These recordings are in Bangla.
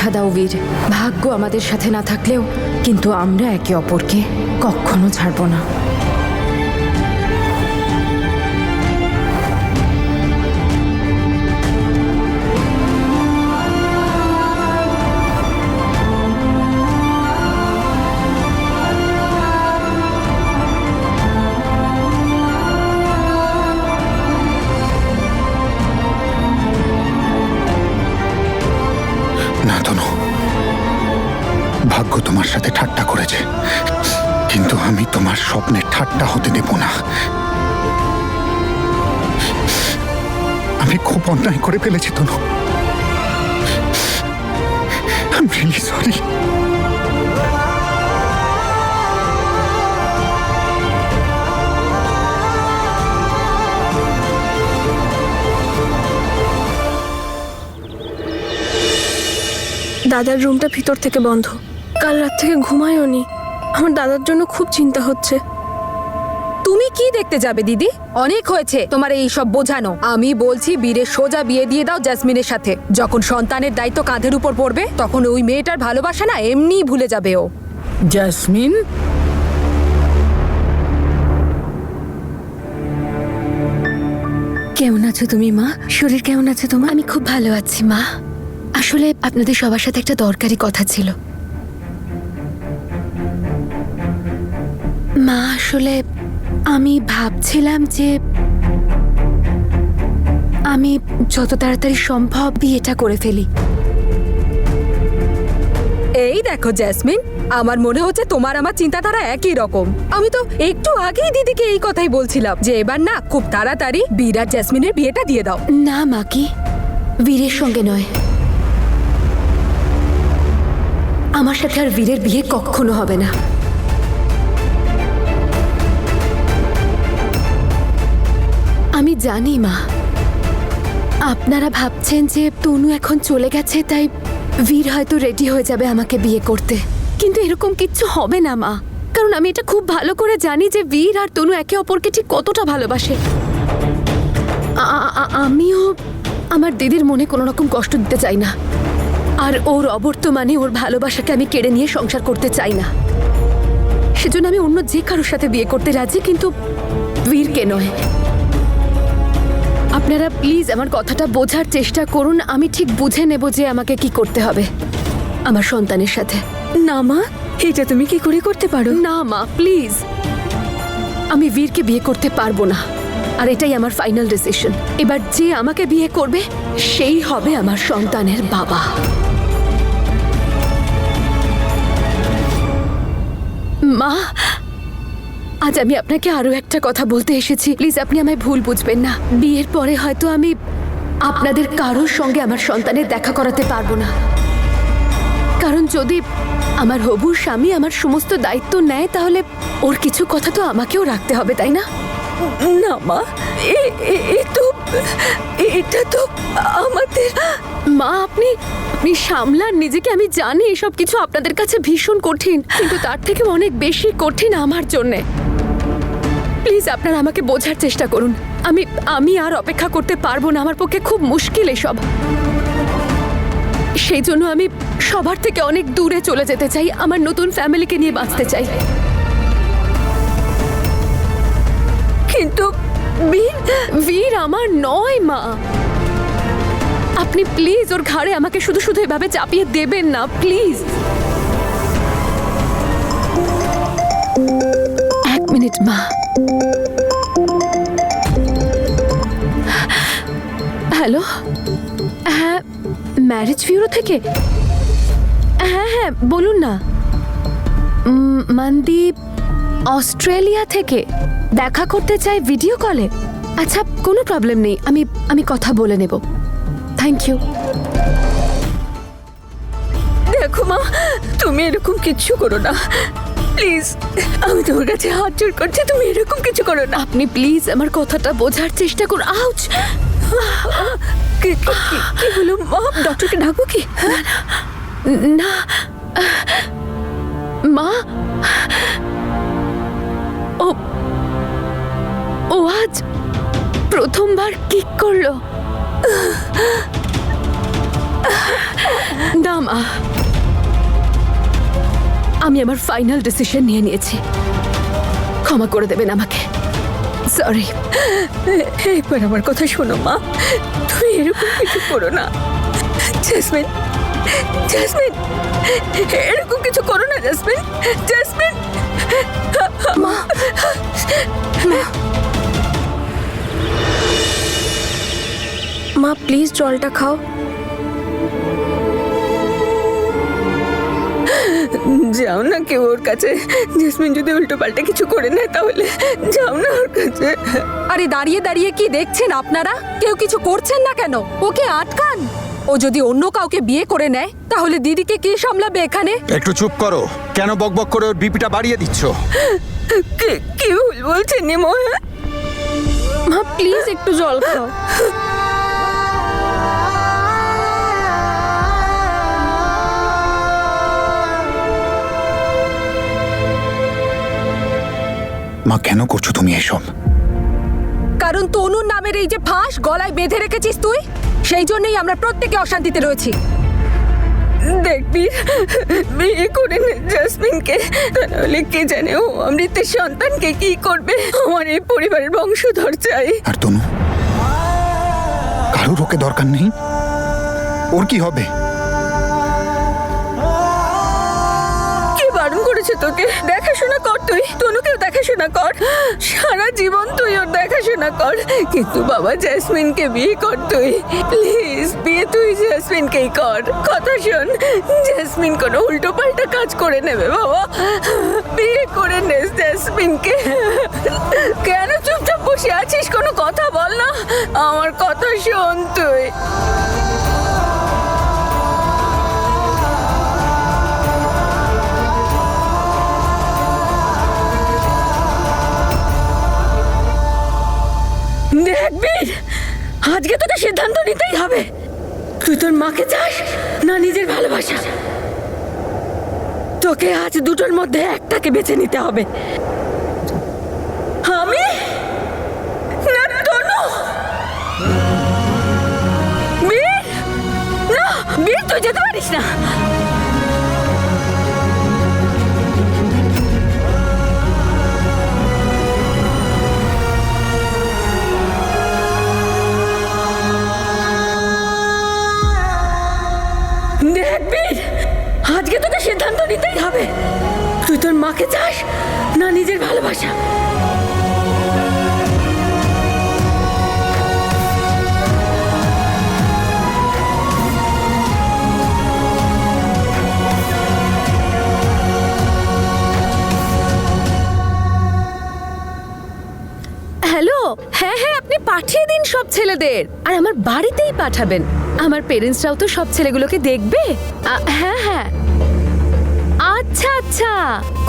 কথা দাও বীর, ভাগ্য আমাদের সাথে না থাকলেও কিন্তু আমরা একে অপরকে কখনো ছাড়বো না। না তনু, ভাগ্য তোমার সাথে ঠাট্টা করেছে, কিন্তু আমি তোমার স্বপ্নের ঠাট্টা হতে দেব না। আমি খুব অন্যায় করে ফেলেছি তনু, আই এম রিয়েলি সরি। দাদার রুমটা ভিতর থেকে বন্ধ। কাল রাত থেকে ঘুমায়ও নি। আমার দাদার জন্য খুব চিন্তা হচ্ছে। তুমি কি দেখতে যাবে দিদি? অনেক হয়েছে তোমার এই সব বোঝানো। আমি বলছি বীরের সোজা বিয়ে দিয়ে দাও জেসমিনের সাথে। যখন সন্তানের দায়িত্ব কাঁধের উপর পড়বে তখন ওই মেয়েটার ভালোবাসা না এমনিই ভুলে যাবে ও। জেসমিন, কেমন আছো তুমি মা? শরীর কেমন আছে তোমার? আমি খুব ভালো আছি মা। আসলে আপনাদের সবার সাথে একটা দরকারি কথা ছিল মা। আসলে আমি ভাবছিলাম যে আমি যত তাড়াতাড়ি সম্ভব বিয়েটা করে ফেলি। এই দেখো জেসমিন, আমার মনে হচ্ছে তোমার আমার চিন্তাধারা একই রকম। আমি তো একটু আগেই দিদিকে এই কথাই বলছিলাম যে এবার না খুব তাড়াতাড়ি বীর আর জেসমিনের বিয়েটা দিয়ে দাও। না মা, কি বীরের সঙ্গে নয়। আমার সাথে আর বীরের বিয়ে কখনো হবে না। আমি জানি মা, আপনারা ভাবছেন যে তনু এখন চলে গেছে তাই বীর হয়তো রেডি হয়ে যাবে আমাকে বিয়ে করতে, কিন্তু এরকম কিচ্ছু হবে না মা। কারণ আমি এটা খুব ভালো করে জানি যে বীর আর তনু একে অপরকে ঠিক কতটা ভালোবাসে। আমিও আমার দিদির মনে কোনো রকম কষ্ট দিতে চাই না, আর ওর অবর্তমানে ওর ভালোবাসাকে আমি কেড়ে নিয়ে সংসার করতে চাই না। সেজন্য আমি অন্য যে কারোর সাথে বিয়ে করতে রাজি, কিন্তু বীরকে নয়। আপনারা প্লিজ আমার কথাটা বোঝার চেষ্টা করুন। আমি ঠিক বুঝে নেব যে আমাকে কি করতে হবে আমার সন্তানের সাথে। না মা, এটা তুমি কি করে করতে পারো? না মা, প্লিজ, আমি বীরকে বিয়ে করতে পারবো না। আর এটাই আমার ফাইনাল ডিসিশন। এবার যে আমাকে বিয়ে করবে সেই হবে আমার সন্তানের বাবা। মা, আজ আমি আপনাকে আরো একটা কথা বলতে এসেছি। প্লিজ আপনি আমায় ভুল বুঝবেন না। বিয়ের পরে হয়তো আমি আপনাদের কারোর সঙ্গে আমার সন্তানের দেখা করাতে পারবো না, কারণ যদি আমার হবু স্বামী আমার সমস্ত দায়িত্ব নেয় তাহলে ওর কিছু কথা তো আমাকেও রাখতে হবে, তাই না? না মা, এটা তো আমাদের। মা, আপনি সামলান নিজেকে। আমি জানি এসব কিছু আপনাদের কাছে ভীষণ কঠিন, কিন্তু তার থেকে অনেক বেশি কঠিন আমার জন্যে। প্লিজ আপনারা আমাকে বোঝার চেষ্টা করুন। আমি আর অপেক্ষা করতে পারবো না। আমার পক্ষে খুব মুশকিল এসব। সেই জন্য আমি সবার থেকে অনেক দূরে চলে যেতে চাই। আমার নতুন ফ্যামিলিকে নিয়ে বাঁচতে চাই। কিন্তু বীর আমার নয় মা। আপনি প্লিজ ওর ঘাড়ে আমাকে শুধু শুধু এভাবে চাপিয়ে দেবেন না, প্লিজ। এক মিনিট মা। হ্যালো, হ্যাঁ, ম্যারেজ ব্যুরো থেকে? হ্যাঁ হ্যাঁ, বলুন না। মনদীপ অস্ট্রেলিয়া থেকে দেখা করতে চাই ভিডিও কলে। আচ্ছা, কোনো প্রবলেম নেই, আমি কথা বলে নেব। Thank you. দেখো মা, তুমি এরকম কিচ্ছু করো না প্লিজ। আমি তোমার কাছে হাত জোড় করছি, তুমি এরকম কিছু করো না। আপনি প্লিজ আমার কথাটা বোঝার চেষ্টা করুন। আউচ! কি হলো মা? ডক্টরকে ডাকবো কি? না মা, ও আজ প্রথমবার কিক করলো। না মা, আমি আমার ফাইনাল ডিসিশন নিয়ে নিয়েছি। ক্ষমা করে দেবেন আমাকে। সরি। একবার আমার কথা শোনো মা, তুমি এরকম কিছু করো না। জেসমিন, জেসমিন, এরকম কিছু করো না জেসমিন। জেসমিন, মা প্লিজ জলটা খাও। যাও না কেউ ওর কাছে। জেসমিন যদি উল্টো পাল্টা কিছু করে নেয় তাহলে যাও না ওর কাছে। আরে দাঁড়িয়ে দাঁড়িয়ে কি দেখছেন আপনারা? কেউ কিছু করছেন না কেন? ওকে আটকান। ও যদি অন্য কাউকে বিয়ে করে নেয় তাহলে দিদিকে কে সামলাবে এখানে? একটু চুপ করো। কেন বকবক করে ওর বিপিটা বাড়িয়ে দিচ্ছ? কি ভুল বলছে নিমো? মা প্লিজ একটু জল খাও। মা, কেন করছো তুমি এসব? কারণ তনুর নামের এই যে ফাঁস গলায় বেঁধে রেখেছিস তুই, সেই জন্যই আমরা প্রত্যেকে অশান্তিতে রয়েছি। দেখবি, বিয়ে করে নে জেসমিনকে, তাহলে কে জানে ও অমৃতের সন্তানকে কি করবে। আমার এই পরিবারের বংশধর চাই। আর তনু, কারোর ওকে দরকার নেই। ওর কি হবে? কে বারণ করেছে তোকে? দেখাশোনা কর তুই, তনুকেও দেখাশোনা কর। সারা জীবন তুই ওর দেখাশোনা কর। কিন্তু বাবা, জেসমিনকে বিয়ে কর তুই, প্লিজ। বিয়ে তুই জেসমিনকেই কর। কথা শোন, জেসমিন কোনো উল্টো পাল্টা কাজ করে নেবে বাবা। বিয়ে করে নে জেসমিনকে। কেন চুপচাপ বসে আছিস? কোনো কথা বল না। আমার কথা শোন তুই। দেখবি, আজকে তোকে সিদ্ধান্ত নিতেই হবে। তুই তোর মাকে চাস না নিজের ভালোবাসা? তোকে আজ দুটোর মধ্যে একটাকে বেছে নিতে হবে। আমি না তনু? বীর, না বীর, তুই যেতে পারিস না। দেখবি, আজকে তোকে সিদ্ধান্ত নিতেই হবে। তুই তোর মাকে চাস না নিজের ভালোবাসা? হ্যালো, হ্যাঁ হ্যাঁ, আপনি পাঠিয়ে দিন সব ছেলেদের, আর আমার বাড়িতেই পাঠাবেন। আমার পেরেন্টসরাও তো সব ছেলেগুলোকে দেখবে। হ্যাঁ হ্যাঁ, আচ্ছা আচ্ছা।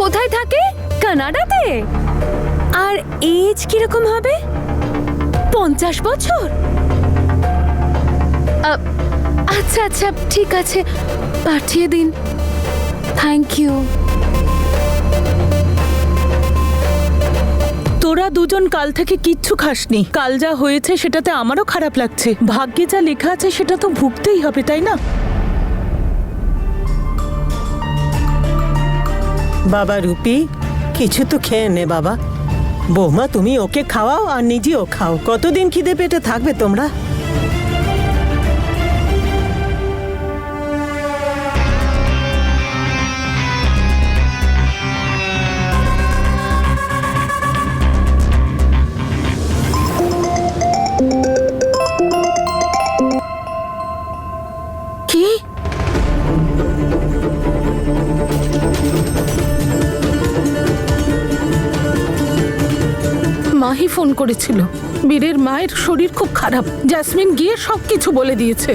কোথায় থাকে? কানাডাতে? আর এজ কিরকম হবে? 50 বছর? আচ্ছা আচ্ছা, ঠিক আছে, পাঠিয়ে দিন। Thank you. তোরা দুজন কাল থেকে কিচ্ছু খাসনি। কাল যা হয়েছে সেটাতে আমারও খারাপ লাগছে। ভাগ্যে যা লেখা আছে সেটা তো ভুগতেই হবে, তাই না? বাবা রূপী, কিছু তো খেয়ে নে বাবা। বৌমা, তুমি ওকে খাওয়াও আর নিজেও খাও। কতদিন খিদে পেটে থাকবে তোমরা? কি? মাহি ফোন করেছিল। বীরের মায়ের শরীর খুব খারাপ। জেসমিন গিয়ে সবকিছু বলে দিয়েছে।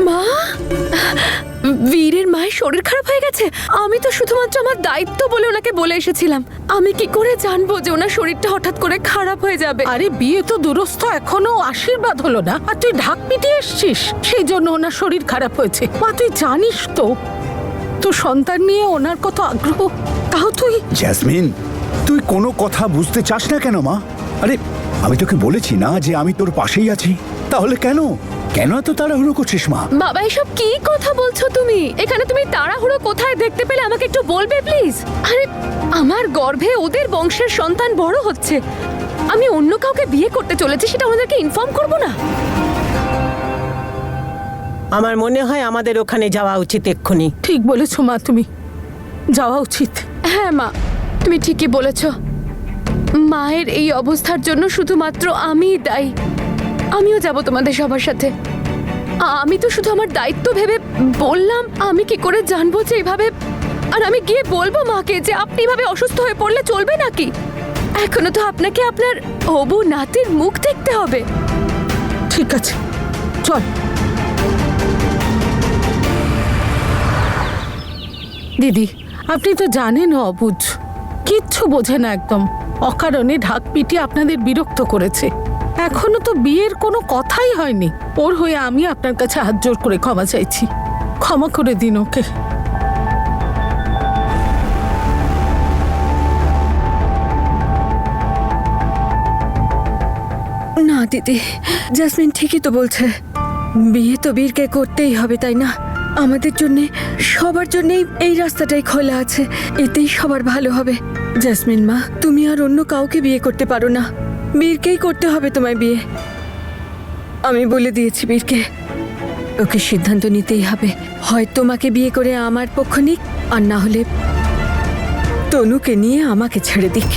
মা, বীরের মায়ের শরীর খারাপ হয়ে গেছে? আমি তো শুধুমাত্র আমার দায়িত্ব বলে ওনাকে বলে এসেছিলাম। আমি কি করে জানবো যে ওনার শরীরটা হঠাৎ করে খারাপ হয়ে যাবে? আরে বিয়ে তো দূরস্থ, এখনো আশীর্বাদ হলো না, আর তুই ঢাক পিটিয়ে এসছিস। সেই জন্য ওনার শরীর খারাপ হয়েছে। মা, তুই জানিস তো তোর সন্তান নিয়ে ওনার কত আগ্রহ। তাও তুই। জেসমিন, তুই কোনো কথা বুঝতে চাস না কেন মা? আরে আমি তোকে বলেছি না যে আমি তোর পাশেই আছি? তাহলে কেন কেন এত তাড়াহুড়ো করছিস মা? বাবা এসব কি কথা বলছো তুমি? এখানে তুমি তাড়াহুড়ো কোথায় দেখতে পেলে আমাকে একটু বলবে প্লিজ? আরে আমার গর্ভে ওদের বংশের সন্তান বড় হচ্ছে, আমি অন্য কাউকে বিয়ে করতে চলেছি, সেটা ওনাদেরকে ইনফর্ম করব না? আমার মনে হয় আমাদের ওখানে যাওয়া উচিত এক্ষুনি। ঠিক বলেছো মা, তুমি যাওয়া উচিত। হ্যাঁ মা, তুমি ঠিকই বলেছ। মায়ের এই অবস্থার জন্য শুধুমাত্র আমিই দায়ী। আমিও যাব তোমাদের সবার সাথে। আমি তো শুধু আমার দায়িত্ব ভেবে বললাম, আমি কি করে জানবো যে এইভাবে, আর আমি গিয়ে বলবো মাকে যে আপনি এভাবে অসুস্থ হয়ে পড়লে চলবে নাকি? এখনো তো আপনাকে আপনার হবু নাতির মুখ দেখতে হবে। ঠিক আছে, চল। দিদি, আপনি তো জানেন ও অবুঝ, কিচ্ছু বোঝে না একদম। অকারণে ঢাক পিটিয়ে আপনাদের বিরক্ত করেছে। এখনো তো বিয়ের কোনো কথাই হয়নি। ওর হয়ে আমি আপনার কাছে হাত জোর করে ক্ষমা চাইছি, ক্ষমা করে দিন ওকে। না দিদি, জাসমিন ঠিকই তো বলছে, বিয়ে তো বীরকে করতেই হবে, তাই না? আমাদের জন্য, সবার জন্যই এই রাস্তাটাই খোলা আছে, এতেই সবার ভালো হবে। জাসমিন মা, তুমি আর অন্য কাউকে বিয়ে করতে পারো না, বীরকেই করতে হবে তোমায় বিয়ে। আমি বলে দিয়েছি বীরকে, ওকে সিদ্ধান্ত নিতেই হবে। হয় তোমাকে বিয়ে করে আমার পক্ষ নিক, আর না হলে তনুকে নিয়ে আমাকে ছেড়ে দিক।